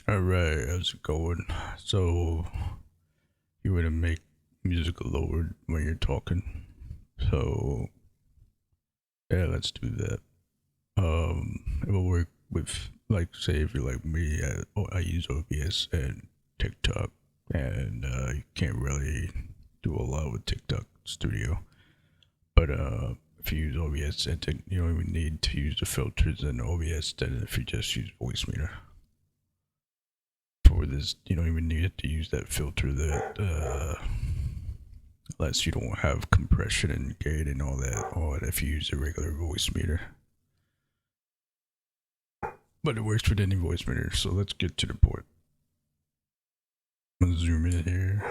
Alright, how's it going? So, you want to make music lower when you're talking. So, yeah, let's do that. It will work with, like, say, if you're like me, I use OBS and TikTok, and you can't really do a lot with TikTok Studio. But if you use OBS, you don't even need to use the filters in OBS, then if you just use VoiceMeeter. For this, you don't even need to use that filter that unless you don't have compression and gate and all that, or if you use a regular VoiceMeeter. But it works with any VoiceMeeter, so let's get to the point. I'm gonna zoom in here,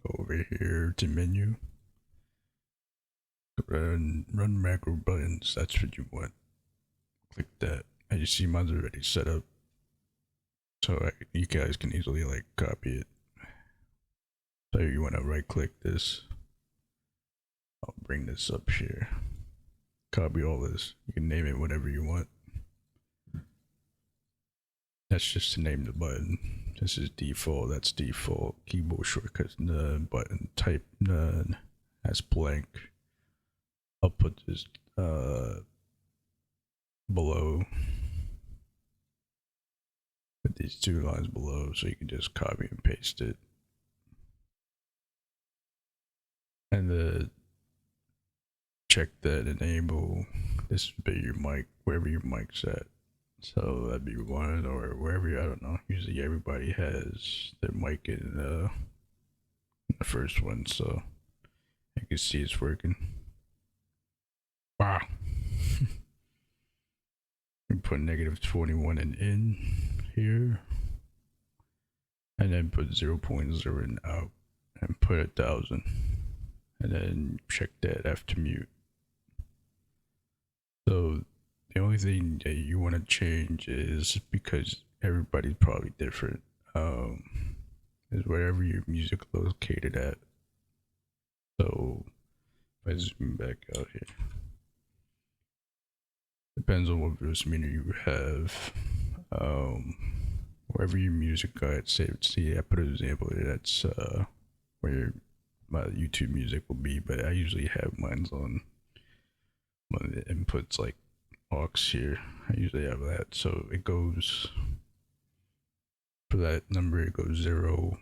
go over here to menu, run macro buttons, that's what you want. Click that, and you see mine's already set up, so you guys can easily like copy it. So you want to right click this, I'll bring this up here, copy all this, you can name it whatever you want. That's just to name the button. This is default, that's default. Keyboard shortcuts, none. Button type, none. That's blank. I'll put this below. Put these two lines below so you can just copy and paste it. And check that enable. This would be your mic, wherever your mic's at. So that'd be one, or wherever, I don't know. Usually everybody has their mic in the first one, so I can see it's working. Wow. We put negative 21 in here, and then put 0.0 in out, and put 1,000, and then check that after mute. So the only thing that you want to change is, because everybody's probably different, is wherever your music located at. So if I zoom back out here, depends on what VoiceMeeter you have. Wherever your music got saved, see, I put an example there, that's where my YouTube music will be, but I usually have mine's on one of the inputs like aux here. I usually have that, so it goes, for that number it goes 0,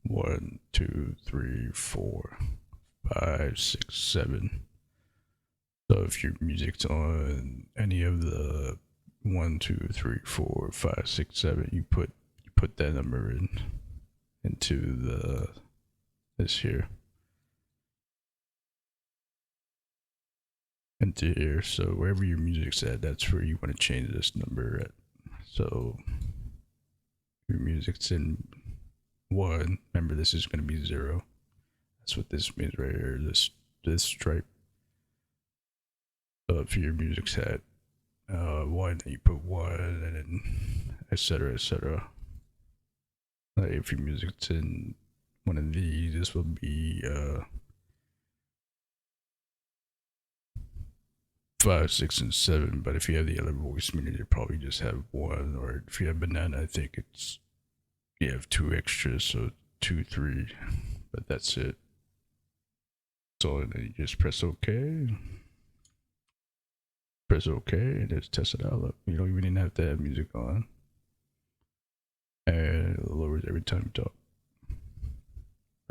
1, 2, 3, 4, 5, 6, 7. So if your music's on any of the 1, 2, 3, 4, 5, 6, 7, you put that number into this here. Into here. So wherever your music's at, that's where you want to change this number at. So your music's in 1, remember this is going to be 0. That's what this means right here, this stripe. So if your music's at 1, you put 1, and then etc, etc. Like if your music's in one of these, this will be 5, 6, and 7. But if you have the other VoiceMeeter, you probably just have 1. Or if you have banana, I think it's, you have 2 extras, so 2, 3. But that's it. So then you just press OK. Press OK and just test it out. Look, you don't even have to have music on. And it lowers every time you talk.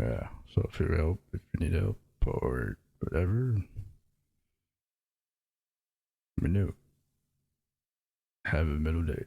Yeah, so if you need help or whatever, let me know. Have a middle day.